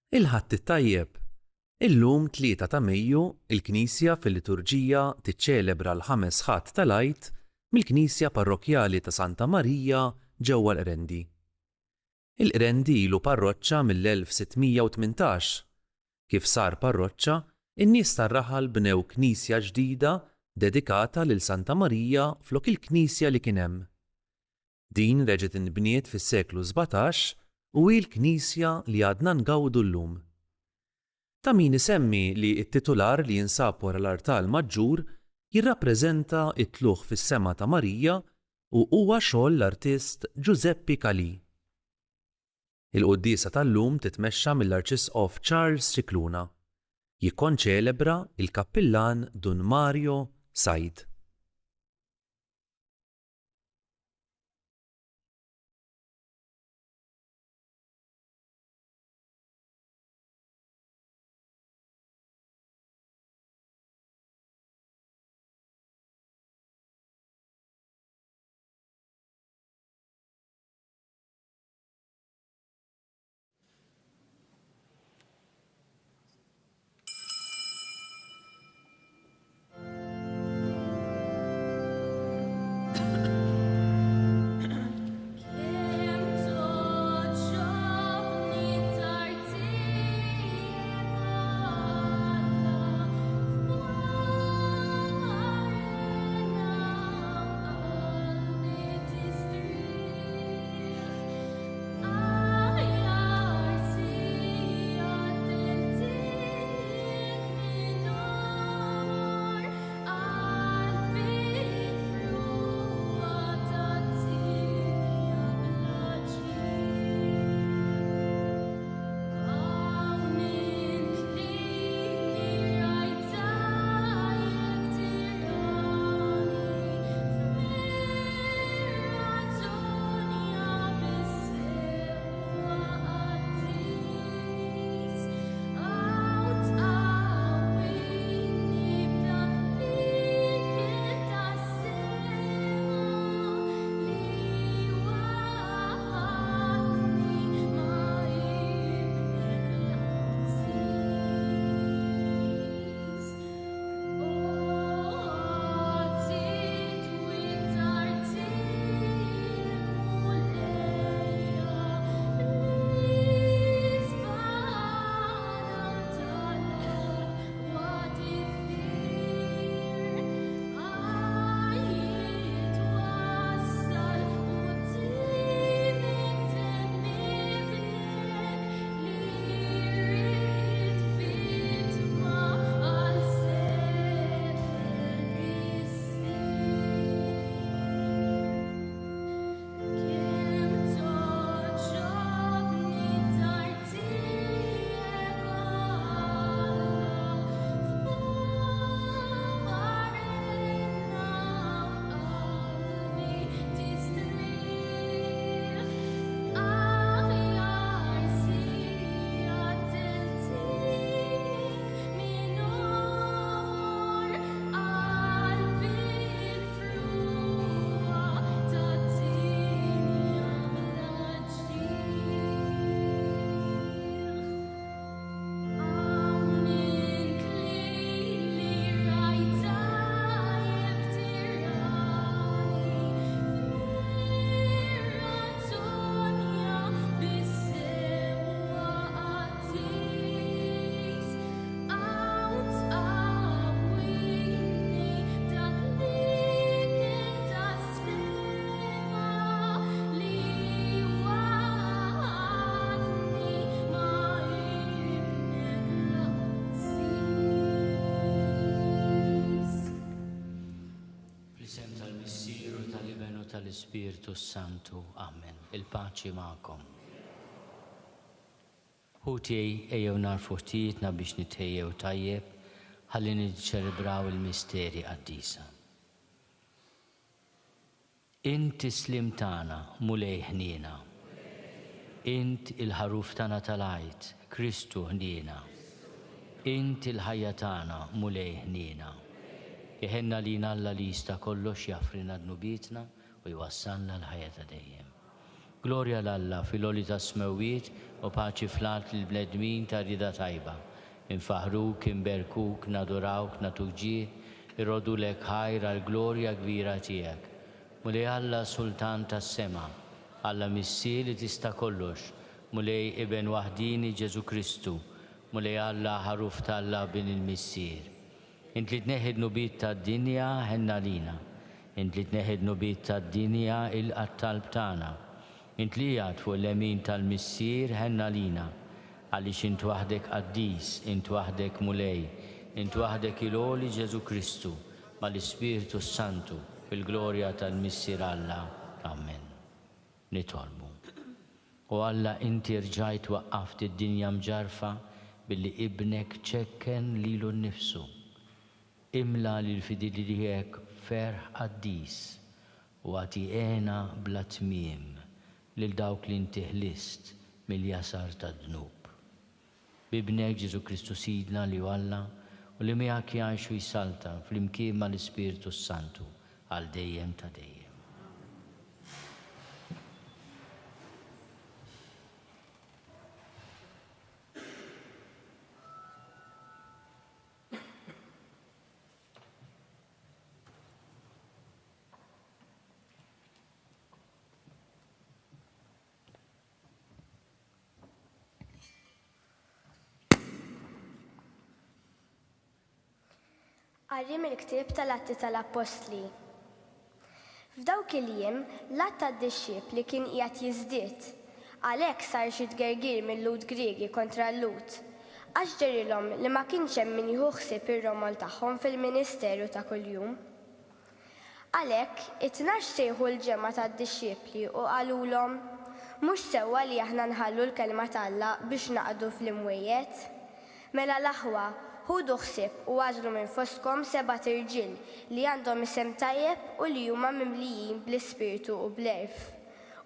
Il-ħadd it-tajjeb. Illum 3 ta' Mejju il-Knisja fil-liturġija tiċċelebra l-5 ħadd tal-Għid mill-Knisja Parrokjali ta' Santa Marija ġewwa l-Qrendi. Il-Qrendi ilu parroċċa mill-1618. Kif sar parroċċa, in-nies tar-Raħal bnew knisja ġdida dedikata lil Santa Marija flok il-Knisja li kien hemm. Din reġgħet inbniet fis-seklu 17 u hi l-Knisja li għadna ngawdu llum. Ta' min isemmi li t-titular li jinsab wara l-artal maġġur jirrappreżenta t-tluħ fis-sema ta' Marija u huwa xogħol l-artist Giuseppe Calì. Il-quddiesa tal-lum titmexxa mill-Arċisqof Charles Cicluna. Jikkonċelebra il-Kappillan Dun Mario Said. Spiritu Santu. Amen. Il-paċi ma'kom. Ħutijaj ejjew narfu ħtijietna biex nitħejjew tajjeb ħalli niċċelebraw il-misteri qaddisa. Inti slim tagħna mulej ħniena. Int il-ħaruf tagħna tal-Għid, Kristu ħniena. Int il-ħajja tagħna mulej ħniena. Iħenna lina Alla li jista' kollox jafrina dnubietna u jwassalna l-ħajja ta' dejjem. Glorja l-Alla fil-oli ta' smewiet u paċi flat l-bledmin ta' rida tajba. Infaħruk, inberkuk, nadurawk, natuk ġieħ, irrodu lek ħajra l-glorja kbira tiegħek. Mulej Alla Sultan tas-sema, Alla Missier li tista' kollox, mulej Iben waħdini Ġesu Kristu, mulej Alla ħaruf tal-Alla bin il-Missier. Int li tneħħid nubit tad-dinja ħenna lina, int li tneħħid nubit tad-dinja il-qattalb tagħna, int li jgħid fuq l-emin tal-Missier ħenna lina, għaliex int waħdek qaddis, int waħdek mulej, int waħdek il-għoli Ġesu Kristu, mal-Ispiritu Santu, fil-glorja tal-Missier Alla. Amen. Nitolbu. U Alla inti rġajt waqqaft id-dinja mġarfa billi ibnek ċekken lilu nnifsu. Imla lil-fidili tiegħek ferħ qaddis u għati għena bla tmiem lil dawk li inti ħlist mill-jasar tad-dnub. Bibnek Ġesu Kristu Sidna li Alla u li miegħek jgħixu jsalta fl-imkien mal-Ispiritu Santu għal dejjem ta' dejjem. Qarrim il-ktieb tal-Atti tal-Apostli. F'dawk il-jiem l-att tad-dixxieb li kien qiegħed jiżdied, għalhekk sar xi tgergir mill-Lut Griegi kontra l-Lut, għax ġerilhom li ma kienx hemm min jieħu ħsieb ir-romol tagħhom fil-ministeru ta' kuljum. Għalhekk it-tnax sejħu l-ġemgħa tad-dixxiepli u qalulhom mhux sewwa li aħna nħallu l-kelma t'Alla biex naqdu fl-imwejjed. Mela l-aħwa ħudu ħsieb u għażlu minn fostkom 7 irġiel li għandhom isem tajjeb u li huma mimlijin bl-ispirtu u bl-erf.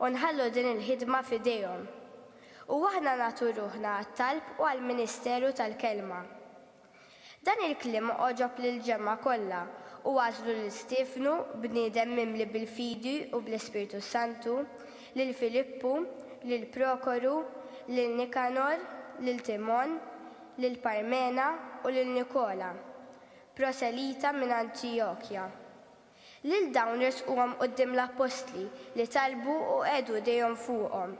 U nħallu din il-ħidma f'idejhom. U aħna nagħtu ruħna għat-talb u għall-Ministeru tal-Kelma. Dan il-kliem oġob lill-ġemma kollha u għażlu lil Stefnu bniedem mimli bil-fidi u bl-Ispiritu Santu, lil Filippu, lil Prokoru, lil Nikanor, lil Timon, lil Parmena u lil Nikola, proselita minn Antiochja. Lil dawn resquhom quddiem l-apostli li talbu u qegħdu dejjem fuqhom,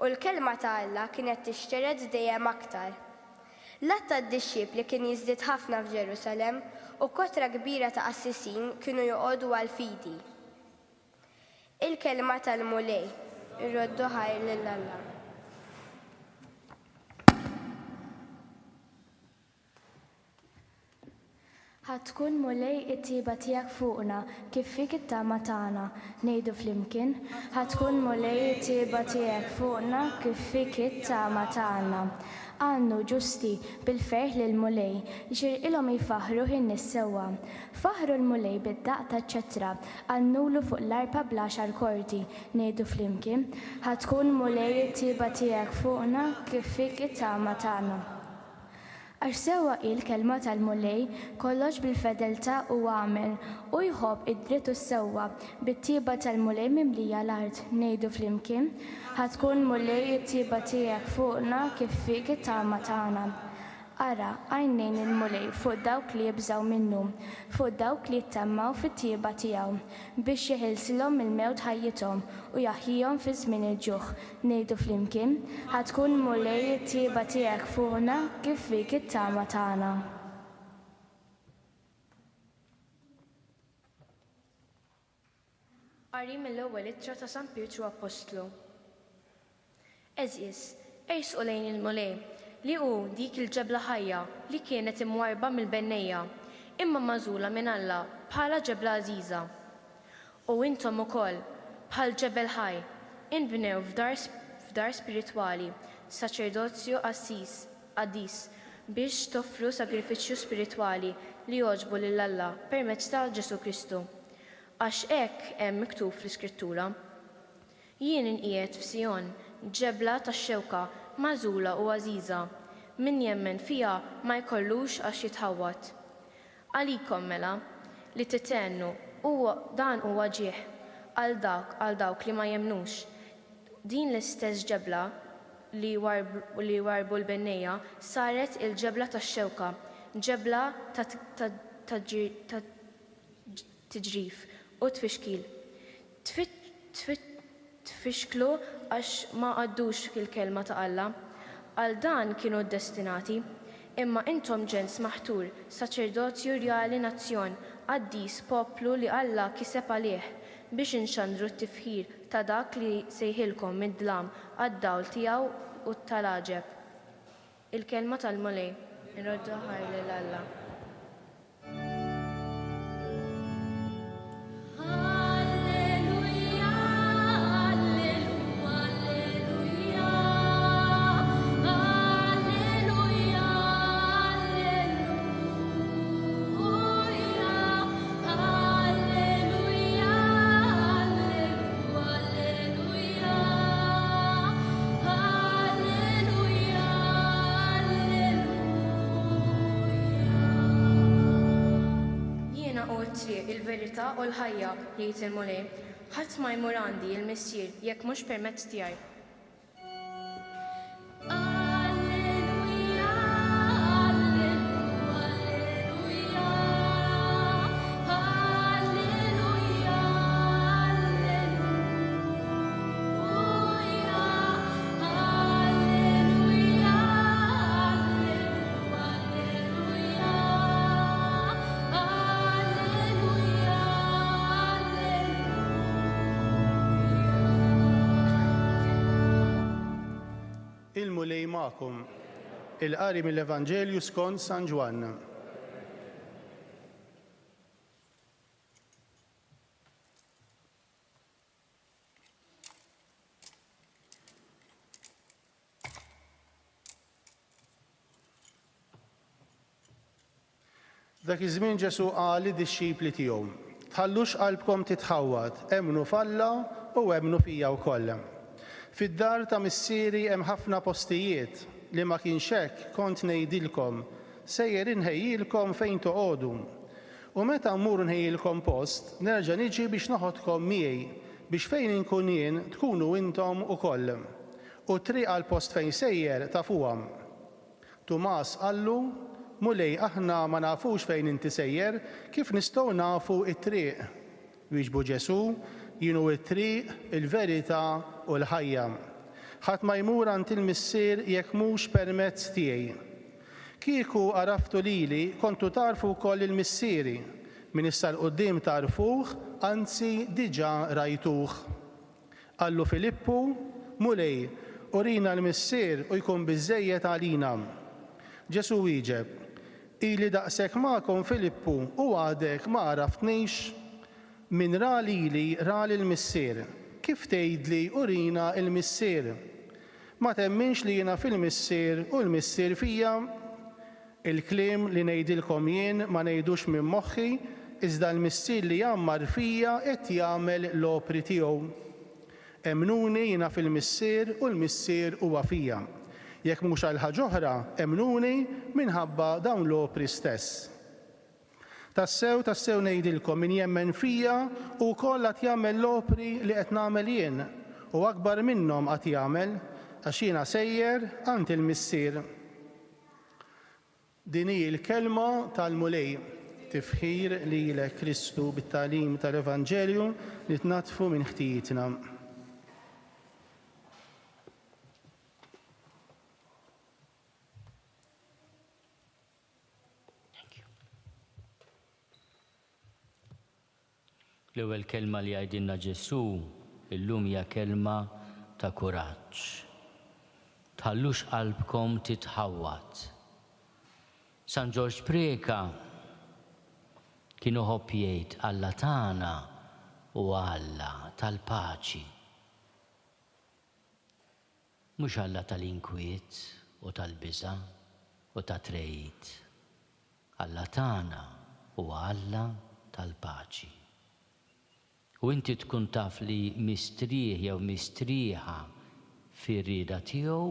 u l-kelma ta' Alla kienet tixtered dejjem aktar. L-att tad-dixxieb li kien jiżdied ħafna f'Ġerusalemm u kotra kbira ta' qassisin kienu joqogħdu għall-fidi. Il-kelma tal-mulej irroddu ħajr lil Alla. ħatkun mulej it-tieba tiegħek fuqna kif fik it-tama tagħna, ngħidu flimkien. Ħatkun mulej it-tieba tiegħek fuqna kif fik it-tama tagħna. Għannu ġusti bil-ferħ lil mulej, ġirqilhom jifaħru in-nies sewwa. Faħru l-mulej bid-daqq taċ-ċetra, għannulu fuq l-arpa bl-10 kordi, ngħidu flimkien. Ħatkun mulej it-tieba tiegħek fuqna kif fik it-tama tagħna. Għax sewwa il-kelma tal-mulej kollox bil-fedeltà u għamel u jħobb id-dritt u sewwa bit-tieba tal-mulej mimlija l-art, ngħidu flimkien. Ħatkun mulej it-tieba tiegħek fuqna kif fik it-tama tagħna. Ara għajnejn il-mulej fuq dawk li jibżgħu minnu, fuq dawk li jittemmaw fit-tieba tiegħu biex jeħilsilhom il-mewt ħajjithom u jaħjihom fi żmien il-ġuħ, ngħidu flimkien. Ħatkun mulej it-tieba tiegħek fuqna kif fik it-tama tagħna. Qari mill-ewwel ittra ta' San Pietru Apostlu. Eżies, ersqu lejn il-mulej li hu dik il-ġebla ħajja li kienet imwarba mill-bennejja, imma magħżula minn Alla bħala ġebla għażiża. U intom ukoll bħal ġebel ħaj inbnew f'dar spiritwali, saċerdozju qaddis biex toffru sagrifiċċju spiritwali li jogħġbu lil Alla permezz ta' Ġesu Kristu. Għax hekk hemm miktub fl-Iskrittura. Jien inqiegħed f'Sijon, ġebla tax-xewka, magħżula u għażiża, min jemmen fiha ma jkollux għax jitħawwat. Għalikom mela li titennu dan huwa ġieħ għal dawk li ma jemmnux din l-istess ġebla li warbu l-bennejja saret il-ġebla tax-xewka, ġebla ta' tiġrif u tfixkil. Tfixklu għax ma għaddux il-kelma ta' Alla. Għal dan kienu destinati, imma intom ġens maħtur, saċerdozju rjali nazzjon, qaddis poplu li Alla kiseb għalih biex inxandru t-tifħir ta' dak li sejħilkom mid-dlam għad-dawl tiegħu u tal-aġeb. Il-kelma tal-mulej, irroddu ħajli l-Alla. Il-verità u l-ħajja jgħid il-mulej, ħadd ma jmur għandi il-missier jekk mhux permezz tiegħi. Il-mulej magħkom, il-qari mill-Evanġelju skont San Ġwanna. Dak iż-żmien Ġesu qal lid-dixxipli tiegħu: tħallux qalbkom titħawwad, emmnu f'Alla u emmnu fija wkoll. Fid-dar ta' missieri hemm ħafna postijiet li ma kienx hekk kont ngħidilkom sejjer inħejjilkom fejn toqgħodu. U meta mmur nħejjilkom post, nerġa' niġi biex noħodkom miegħi biex fejn inkun jien tkunu intom ukoll. U triq għal post fejn sejjer tafuhom. Tumas qallu: mulej aħna ma nafux fejn inti sejjer, kif nistgħu nafu t-triq? Wieġbu Ġesu: jienu t-triq, il-verità u l-ħajja. Ħadd ma jmur għand il-missier jekk mhux permezz tiegħi. Kieku għaraftu lili kontu tarfu wkoll il-missieri, min issa l-qudiem tarfuh, anzi diġà rajtuh. Qallu Filippu: mulej, urina l-missier u jkun biżżejjed għalina. Ġesu wieġeb: ili daqshekk magħkom Filippu u għadek ma għaraftnix? Min ra lili ra lill-missier. Kif tgħidli urina l-missier? Ma temminx li jiena fil-missier u l-missier fija? Il-kliem li ngħidilkom jien ma ngħidux minn moħħi, iżda l-missier li jammar fija qed jagħmel l-opri tiegħu. Emnuni jiena fil-missier u l-missier huwa fija. Jekk mhux għal ħaġa oħra, emnuni minħabba dawn l-opri stess. Tassew ngħidilkom min jemmen fija u wkoll qed jagħmel l-opri li qed nagħmel jien u akbar minnhom qed jagħmel għax jiena sejjer għand il-missier. Din hi l-kelma tal-mulej, tifħir lilek Kristu bit-tagħlim tal-Evanġelju li tnatfu minn ħtijitna. L-ewwel kelma li għajdilna Ġesu illum hija kelma ta' kuraġġ. Tħallux qalbkom titħawwad. San Ġorġ Preka kienu ħobb jgħid Alla tagħna u Alla tal-paċi. Mhux Alla tal-inkwiet u tal-biża' u ta' trejid. Alla tagħna u Alla tal-paċi. U inti tkun taf li mistrieħ jew mistrieħa fir-rieda tiegħu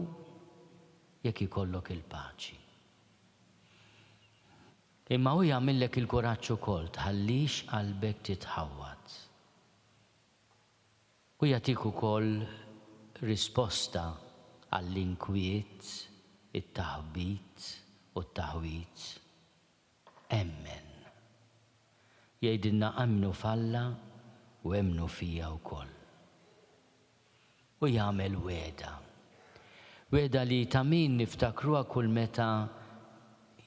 jekk ikollok il-paċi. Imma hu jagħmellek il-kuraġġ ukoll tħallix qalbek titħawwad. U jagħtik ukoll risposta għall-inkwiet, it-taħbit u t-taħwit. Emmen. Jgħidilna amnu falla u emnu fija wkoll. U jagħmel weda. Weda li ta' min niftakruha kull meta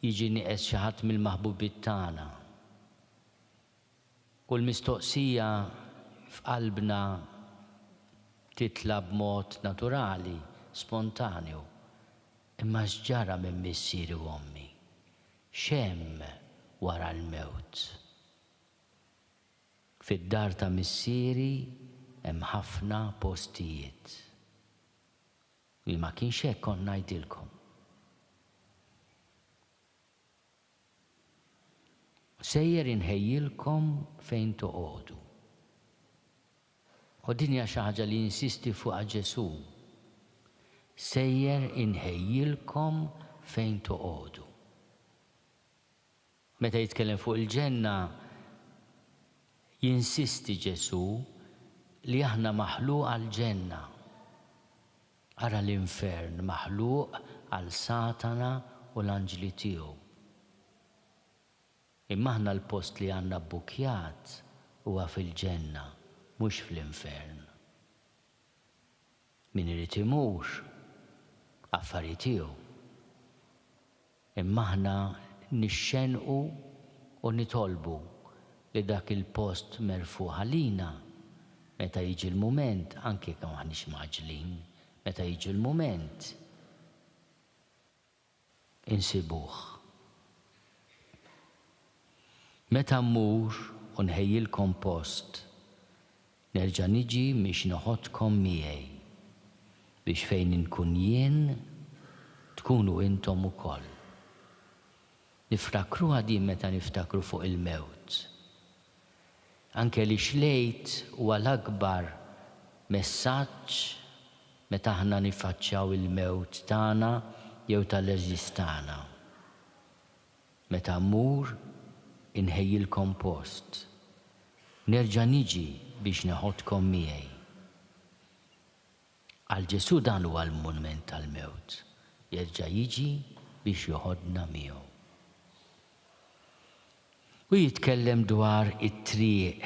jiġi nieqes xi ħadd mill-maħbubit tagħna. Kull mistoqsija f'qalbna titla b'mod naturali, spontaneu. Imma x'ġara minn missieri u ommi? X'hemm wara l-mewt? Fid-dar ta' missieri hemm ħafna postijiet. Li ma kienx hekk kont ngħidilkom. Sejjer inħejjilkom fejn toqgħodu. U din hija xi ħaġa li insisti fuqha Ġesu. Sejjer inħejjilkom fejn toqgħodu. Meta jitkellem fuq il-ġenna, jinsisti Ġesu li aħna maħluq għall-ġenna. Ara l-infern maħluq għal Satana u l-anġli tiegħu. Imma aħna l-post li għandna bbukjat huwa fil-ġenna, mhux fl-infern. Min irid imur affarijiet tiegħu. Imma aħna nixxenqu u nitolbu li dak il-post merfuħ għalina meta jiġi l-mument, anke kemm aħniex maġlin, meta jiġi l-mument insibuh. Meta mmur u nħejjilkom post, nerġa' niġi biex noħodkom miegħi biex fejn inkun jien tkunu intom ukoll. Niftakru għadi meta niftakru fuq il-mewt. Anke li xlejt huwa l-akbar messaġġ meta aħna nifaċċjaw il-mewt tagħna jew tal-eżistana. Meta mmur inħejjilkom post. Nerġa' niġi biex neħodkom miegħi. Għal Ġesu dan huwa l-mument tal-mewt. Jerġa' jiġi biex joħodna miegħu. U jitkellem dwar it-triq.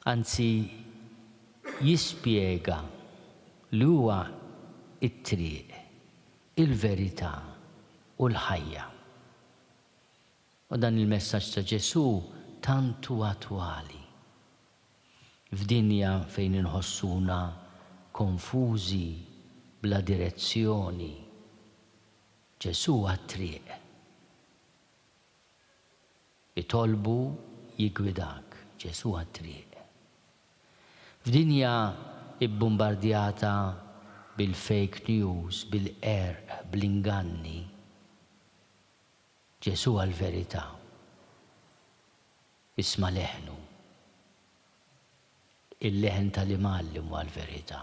Anzi, jispjega li huwa it-triq, il-verità u l-ħajja. U dan il-messaġġ ta' Ġesu tantu attwali. F'dinja fejn inħossuna konfużi bla direzzjoni, Ġesu għat-triq. Itolbu jigwidak, Ġesu għat-triq. F'dinja ibbombardjata bil-fake news, bil-qerq, bl-inganni, Ġesu għal-verità. Isma' leħnu. Il-leħen tal-imallim għal-verità.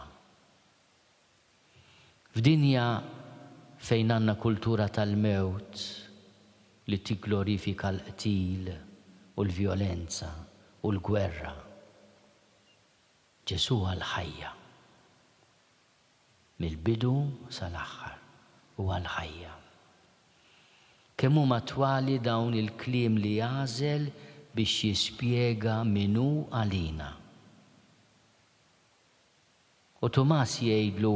F'dinja fejn għandna kultura tal-mewt li tiglorifika l-qtil u l-vjolenza u l-gwerra, Ġesu għal-ħajja. Mill-bidu sal-aħħar u għal-ħajja. Kemm huma twali dawn il-kliem li jażel biex jispjega minnu għalina. U Tomas jgħidlu,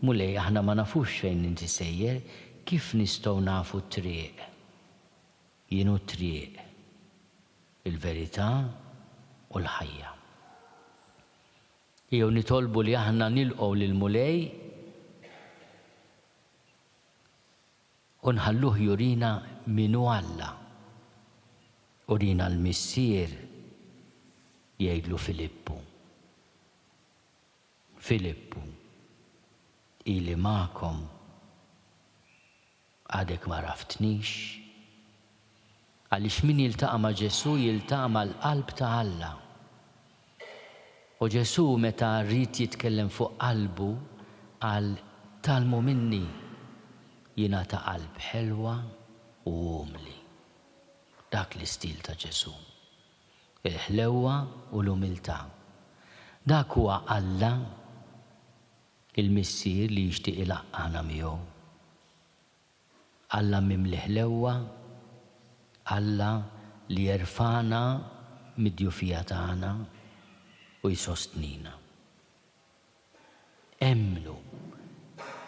mulej aħna ma nafux fejn inti sejjer, kif nistgħu nafu t-triq? Jienu t-triq, il-verità u l-ħajja. Jew nitolbu li aħna nilqgħu lil mulej u nħalluh jurina minnu Alla. Urina l-missier jgħidlu Filippu. Filippu, ili ma'kom għadek ma raftnix. Għaliex min jiltaqa' ma' Ġesu jiltaqa' mal-qalb ta' Alla. U Ġesu meta rrid jitkellem fuq qalbu għal talmu minni jiena ta' qalb ħelwa u umli. Dak l-istil ta' Ġesu. Il-ħlewwa u l-umiltà. Dak huwa Alla il-missier li jixtieq ilaqqana miegħu. Alla mimliħ l-ewwa, Alla li jerfana mid-djufija tagħna u jsostnina. Emmnu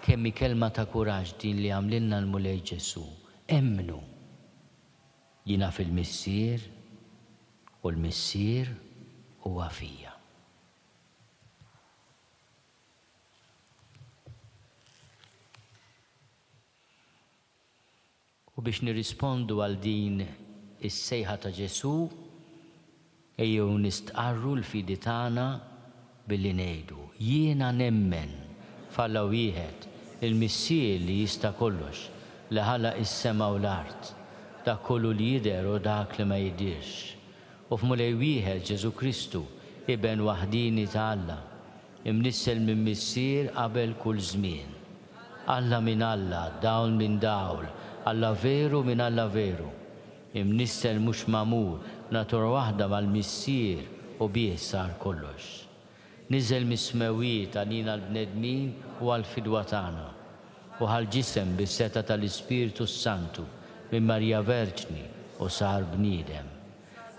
kemm kelma ta' kuraġġ din li għamlilna l-Mulej Ġesu. Emmnu jiena fil-missier u l-missier huwa fija. U biex nirrispondu għal din is-sejħa ta' Ġesu, ejjew nistqarru l-fidi tagħna billi ngħidu jiena nemmen f'Alla wieħed il-missier li jista' kollox li ħalaq is-sema u l-art, dak kollu li jidher u dak li ma jidhirx. U f'Mulej wieħed Ġesu Kristu iben waħdini ta' Alla, imnissel minn missier qabel kull żmien. Alla minn Alla, dawl minn dawl, Alla veru minn Alla veru. Imnissel mhux magħmul, natura waħda mal-missier u bih sar kollox. Niżel mis-smewiet għalina l-bnedmin u għal-fidwa tagħna u għal-ġisem bis-seta tal-Ispiritu Santu minn Marja Verġni u sar bniedem.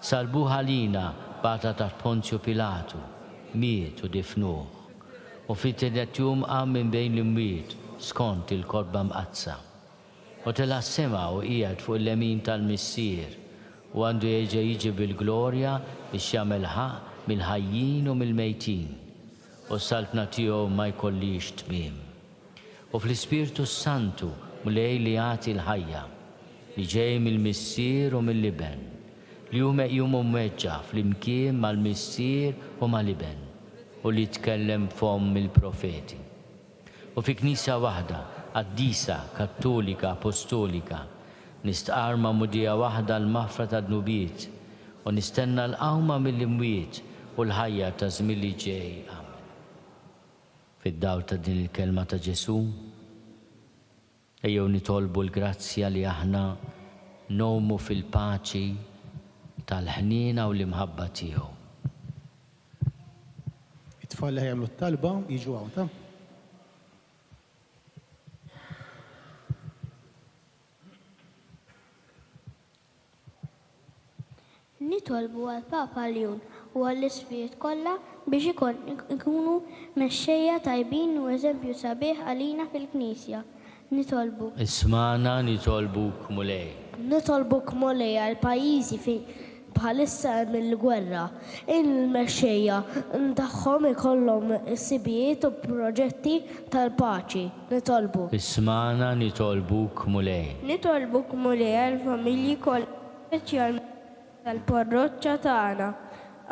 Salbuh għalina bata taħt Ponzju Pilatu, miet u difnuh u fit-tielet jum qam minn bejn l-imwiet skont il-kodba mqazza. U tela s-sema u qiegħed fuq il-lemin tal-missier u għandu jiġi bil-glorja biex jagħmel ħaq mill-ħajjin u mill-mejtin u s-saltna tiegħu ma jkollix tmiem. U fl-Ispiritu Santu Mulej li jagħti l-ħajja li ġej mill-missier u mill-liben li hu meqjum u mweġġa fl-imkien mal-missier u mal-liben u li tkellem f'hom mill-profeti. U fi Knisja waħda Qaddisa, Kattolika, Apostolika, nistqarma mudija waħda l-mafra ta' dnubiet u nistenna l-qawma mill-imwiet u l-ħajja ta' żmien li ġej. Amen. Fid-dawl ta' din il-kelma ta' Ġesu, ejjew nitolbu l-grazzja li aħna nomu fil-paċi tal-ħniena u l-imħabba tiegħu. It-tfal li jagħmlu t-talba jiġu għawta. Nitolbu għal-Papa Leon u għall-isfijiet kollha biex ikunu mexxejja tajbin u eżempju sabiħ għalina fil-Knisja. Nitolbu. Ismana nitolbuk Mulej. Nitolbuk Mulej għal-pajjiżi fejn bħalissa hemm il-gwerra. Il-mexxejja tagħhom ikollhom sibijiet u proġetti tal-paċi. Nitolbu. Ismana nitolbuk Mulej. Nitolbuk Mulej għal-familji kollha speċjalment tal-parroċċa tagħna.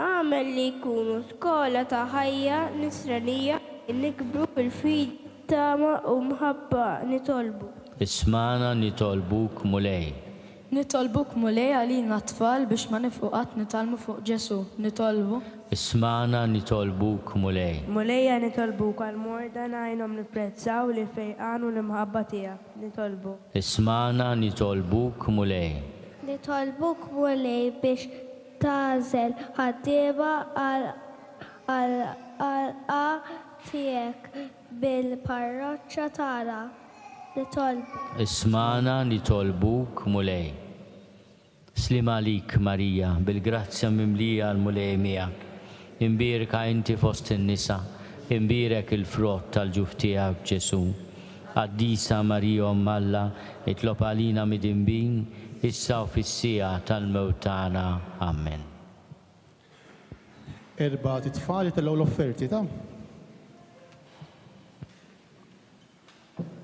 Għamel li jkunu skola ta' ħajja nisranija nikbru fil-fid tama u mħabba nitolbu. Ismana nitolbuk Mulej. Nitolbuk Mulej għalina tfal biex ma nifqu nitalmu fuq Ġesu. Nitolbu. Ismana nitolbuk Mulej. Mulejja nitolbuk għal-morda ngħinhom nipprezzaw li fejqan u l-imħabba tiegħek. Nitolbu. Ismana nitolbuk Mulej. Nitolbuk Mulej biex tażel ħaddieba għal-qa tiegħek bil-parroċċa tagħna. Nitolbu. Ismana nitolbuk Mulej. Slima għalik Marija, bil-grazzja mimlija l-Mulej miegħek. Imbirka inti fost in-nisa, imbirek il-frott tal-ġuf tiegħek Ġesu. Qaddisa Marija Omm Alla, itlob għalina mid-inbin, issa u fis-sija tal-mewt tagħna. Amen. Erba' titfal jitellgħu l-offerti ta' Thank you.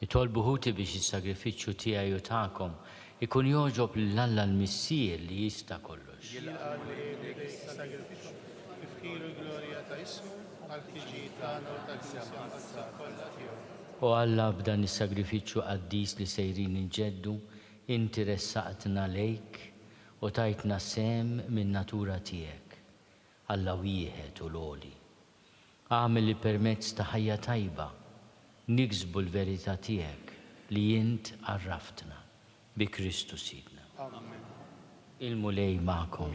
Nitolbu ħuti biex is-sagrifiċċju tiegħi u tagħkom ikun joġob lill-Alla l-Missier li jista' kollox. U Alla b'dan is-sagrifiċċju qaddis li sejrin inġeddu, inti ressaqtna lejk u tajtna sem min natura tiegħek. Alla wieħed u l-għoli. Għamel li permezz ta' ħajja tajba niksbu l-verità tiegħek li int għarraftna bi Kristu Sidna. Il-mulej ma'kom.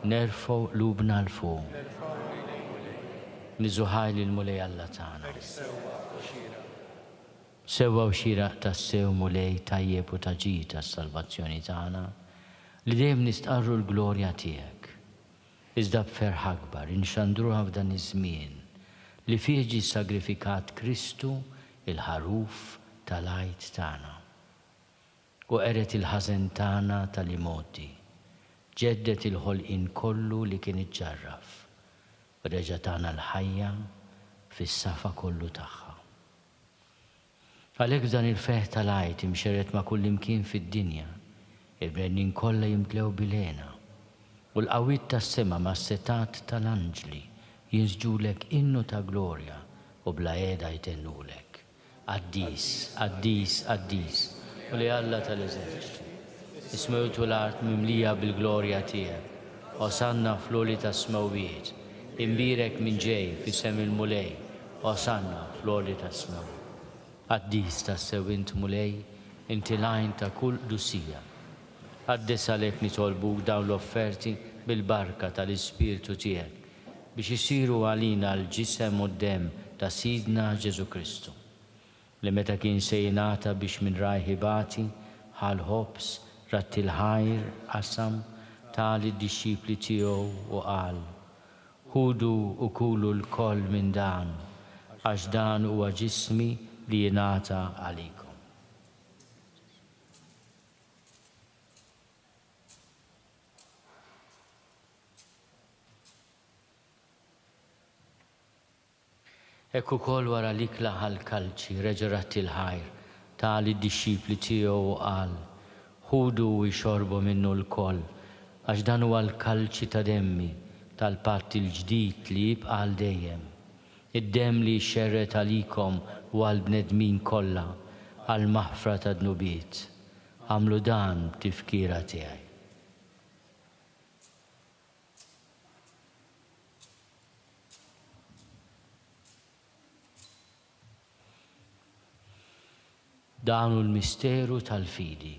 Nerfgħu qlubna l-fuq. Niżuħaj li l-mulej Alla tagħna. Sewwa u xieraq tas-sew mulej tajjeb u taġid tas-salvazzjoni tagħna li dejjem nistqarru l-glorja tiegħek. Iżda b'ferħ akbar inxandruha f'dan iż-żmien li fih ġie sagrifikat Kristu il-ħaruf tal-għajt tagħna. U qeret il-ħażen tagħna tal-imoti, ġeddet il-ħolqien kollu li kien iġġarraf, u reġa' tagħna l-ħajja fis-safa kollu tagħha. Għalhekk dan il-feħ tal-għajt imxerret ma' kull imkien fid-dinja, il-bnedmin kollha jimtlew bilena, u l-qawwiet tas-sema mas-setat tal-anġli jinsġulek innu ta' glorja u bla qiegħda jtennulek. Qaddis, qaddis, qaddis, u li Alla tal-eżerċitu. Ismewtu l-art mimlija bil-glorja tiegħek, osanna fl-għoli tas-smawijiet, imbirek minn ġej f'isem il-mulej, osanna fl-għoli tas-smawijiet. Qaddis tas-sew int mulej, inti l-għajn ta' kull qdusija. Qaddis għalhekk nitolbuk dawn l-offerti bil-barka tal-Ispirtu tiegħek biex isiru għalina l-ġisem u d-dem ta' Sidna Ġesu Kristu, li meta kien se jingħata biex minn rajħibati ħal ħobs ratti l-ħajr qasam tali d-dixxipli tiegħu u qal: ħudu u kulu l-koll minn dan, għax dan huwa ġismi li jingħata għalikom. Ekku kol wara li klaħal kalċi reġerat il-ħajr tali d-dixxipli tiegħu u qal: ħudu u jxorbu minnu l-koll, għax dan huwa l-kalċi ta' demmi tal-patt il-ġdid li jibqa' għal dejjem. Id-demm li jxerret għalikom u għall-bnedmin kollha għal maħfra ta' dnubiet. Għamlu dan tifkira tiegħi. Dan hu l-misteru tal-fidi.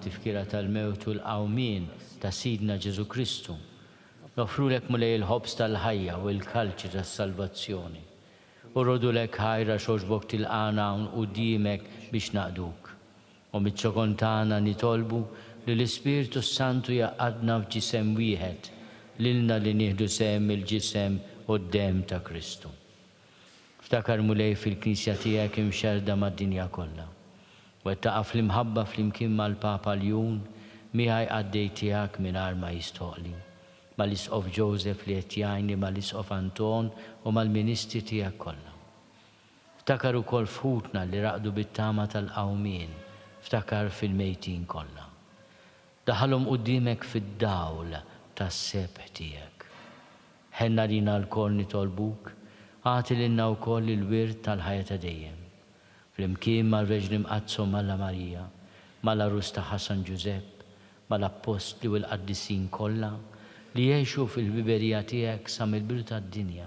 Tifkira tal-mewt u l-qawmien ta' Sidna Ġesu Kristu. Nofrulek mulej il-ħobs tal-ħajja u l-kalċi tas-salvazzjoni. U rodulek ħajra xoġbok tilqana quddiemek biex naqduk. U mit-ċokontana nitolbu li l-Ispirtu Santu jaqadna f'ġisem wieħed lilna li nieħdu sem il-ġisem u d-dem ta' Kristu. Ftakar mulej fil-Knisja tiegħek imxerda mad-dinja kollha. Wettaqa fl-imħabba fl-imkien mal-Papa Ljun miegħi għaddej tiegħek mingħajr ma jistoqli, mal-Isqof Joseph li qed jgħinni mal-Isqof Anton u mal-Ministri tiegħek kollha. Ftakar ukoll fħutna li raqdu bit-tama tal-qawmien, ftakar fil-mejtin kollha. Daħalhom quddiemek fid-dawl tas-sebħ tiegħek. Ħenna lina l-koll nitolbuk, għati lilna wkoll il-wirt tal-ħajja ta' dejjem. Flimkien mal-Reġni Mqazzo Malla Marija, mal-Arus ta' Ħasan Ġusepp, mal-Apostli u l-Qaddisin kollha li jgħixu fil-biberija tiegħek sa mill-bidu tad-dinja.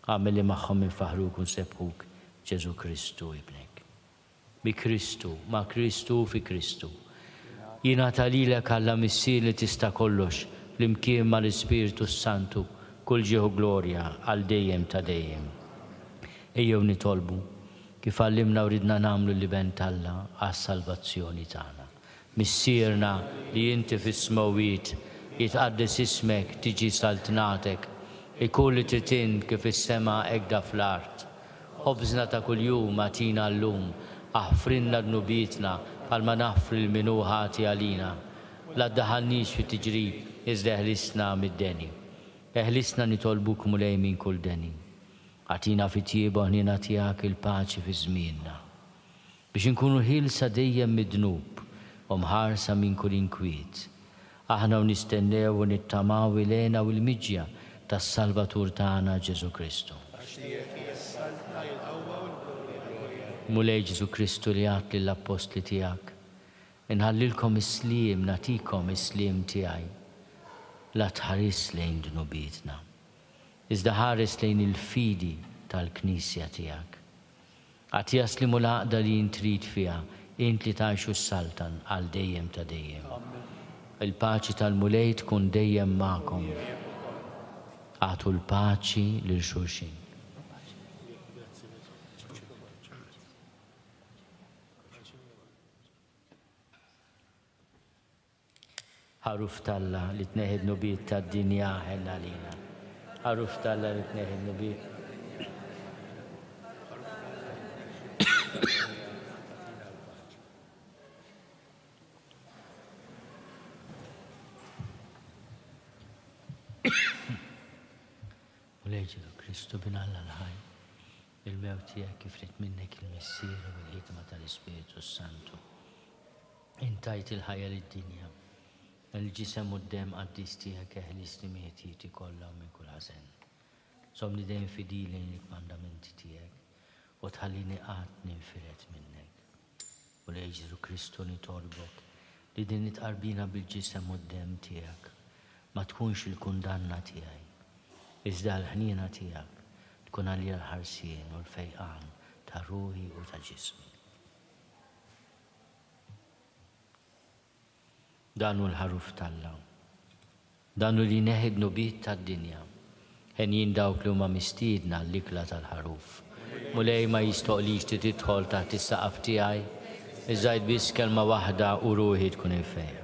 Għamel li magħhom infaħruk u nsebħuk Ġesu Kristu ibnek. بكريستو مع كريستو في كريستو. Jingħata lilek Alla missier li tista' kollox flimkien mal-Ispiritu Santu kull ġieħu glorja għal dejjem ta' dejjem. Ejjew nitolbu kif għallimna u ridna nagħmlu l-iben Alla għas-salvazzjoni tagħna. Missierna li inti fis-smawiet jitqaddes ismek tiġi saltnatek ikun li titin kif is-sema hekk fl-art. Ħobżna ta' kuljum atina llum aħfrinna dnubietna bħalma naħfri l-minu ħati għalina. La ddaħalniex fi tiġrib iżda eħlisna mid-deni. Eħlisna nitolbuk mulej minn kull deni. Għatina fi tjieba ħnina tiegħek il-paċi fi żmienna. Biex inkunu ħilsa dejjem mid-dnub u mħarsa minn kull inkwiet. Aħna u nistennew u nittamaw ilena u l-miġja tas-Salvatur tagħna Ġesu Kristu. Mulej Ġesu Kristu li għat lill-apostli tiegħek, inħallilkom is-sliem, natikom is-sliem tiegħi. La tħares lejn dnubietna, iżda ħares lejn il-fidi tal-Knisja tiegħek. Għad jaslimu l-għaqda li intrid fiha, int li tgħixu s-saltan għal dejjem ta' dejjem. Il-paċi tal-mulej tkun dejjem magħkom. Għatu l-paċi lil xulxin. Ħaruf Alla li tneħed nubiet tad-dinja ħella lina. Ħaruf Alla li tneħed nubiet. Mulej Ġesu Kristu bin Alla l-ħaj, il-mewt tiegħek kif rid minnek il-missier u l-ħidma tal-Ispiritu Santu. Intajt il-ħajja lid-dinja. Il-ġisem u d-dem għaddis tiegħek eħlis li mietieti kollha minn kull ħażen. Somni dejjem fidili l-mandamenti tiegħek u tħallini qatt ninfiret minnek. Mulej Ġesu Kristu nitolbok li din nitqarbina bil-ġisem u d-dem tiegħek ma tkunx il-kundanna tiegħi. Iżda l-ħnina tiegħek tkun għalija l-ħarsien u l-fejqan ta' ruħi u ta' ġismi. Danu l-ħaruf Alla. Danu li neħed nubiet tad-dinja. Ħenjin dawk li huma mistiedna l-ikla tal-ħaruf. Mulej ma jistoqlix tidħol taħt is-saqaf tiegħi, iżgħid biss kelma waħda u ruħi tkun il-fejqa.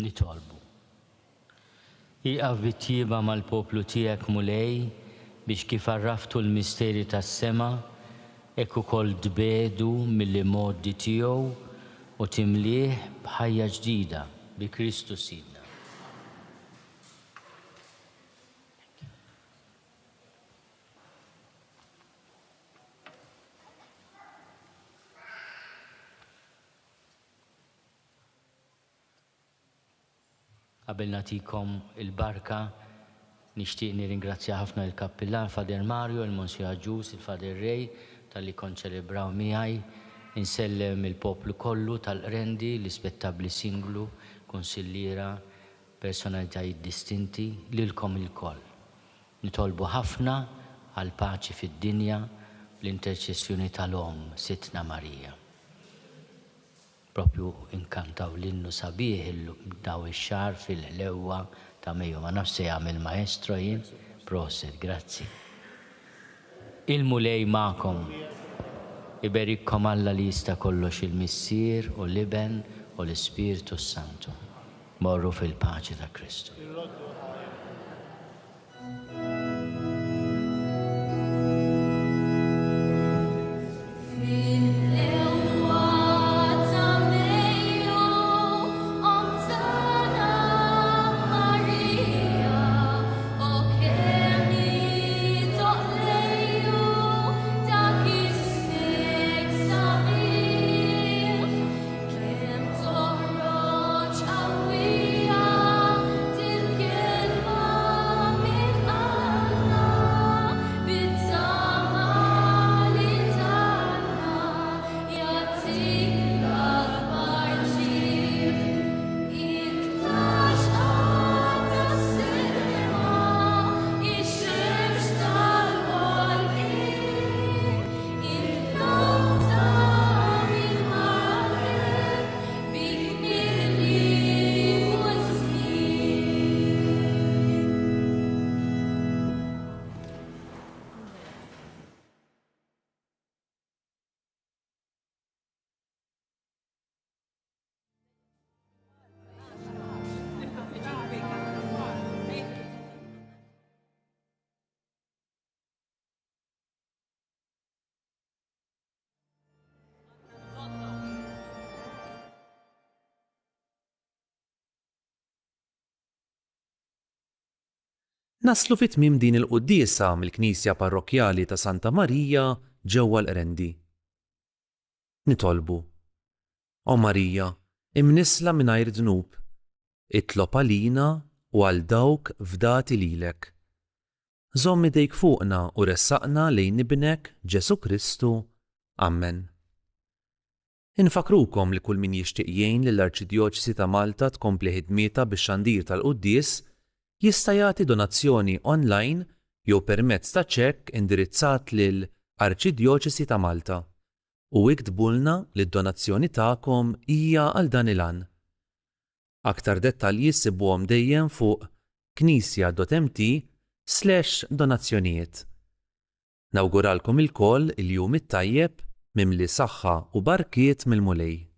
Nitolbu. Iqaf bit-tieba mal-poplu tiegħek mulej biex kif arraftu l-misteri tas-sema hekk ukoll tbedu mill-modi tiegħu u timlih b'ħajja ġdida bi Kristu Sidna. Qabel nagħtikom il-barka, nixtieq nirringrazzja ħafna il-Kappillan Fader Mario, il-Monsignor Ġus, il-Fader Rej tal-li konċelebraw miegħi. Insellem il-poplu kollu tal-Qrendi, l-ispettabli singlu, konsilliera, personalitajiet distinti, lilkom il-koll. Nitolbu ħafna għal paċi fid-dinja l-interċessjoni tal-Om Sitna Marija. Propju inkantaw l-innu sabiħ daw ix-xahar fil-ħlewwa ta' Mejju. Ma nafx se jagħmel maestro jien. Proset, grazzi. Il-mulej magħkom. Iberikkom Alla li jista' kollox il-Missier u l-Iben u l-Ispiritu Santu. Morru fil-paċi ta' Kristu. Naslu fit-tmiem din il-quddiesa mill-Knisja Parrokjali ta' Santa Marija ġewwa l-Qrendi. Nitolbu. O Marija, imnisla mingħajr dnub, itlob għalina u għal dawk fdati lilek. Żomm idejk fuqna u ressaqna lejn ibnek Ġesu Kristu. Amen. Infakrukom li kull min jixtieq jgħin lill-Arċidjoċesi ta' Malta tkompli ħidmietha bix-xandir tal-quddies jista' jagħti donazzjoni online jew permezz ta' ċekk indirizzat lil Arċidjoċesi ta' Malta u iktbulna li d-donazzjoni tagħkom hija għal dan il-għan. Aktar dettalji ssibuhom dejjem fuq knisja.mt/donazzjonijiet. Nawguralkom ilkoll il-jum it-tajjeb mimli saħħa u barkiet mill-mulej.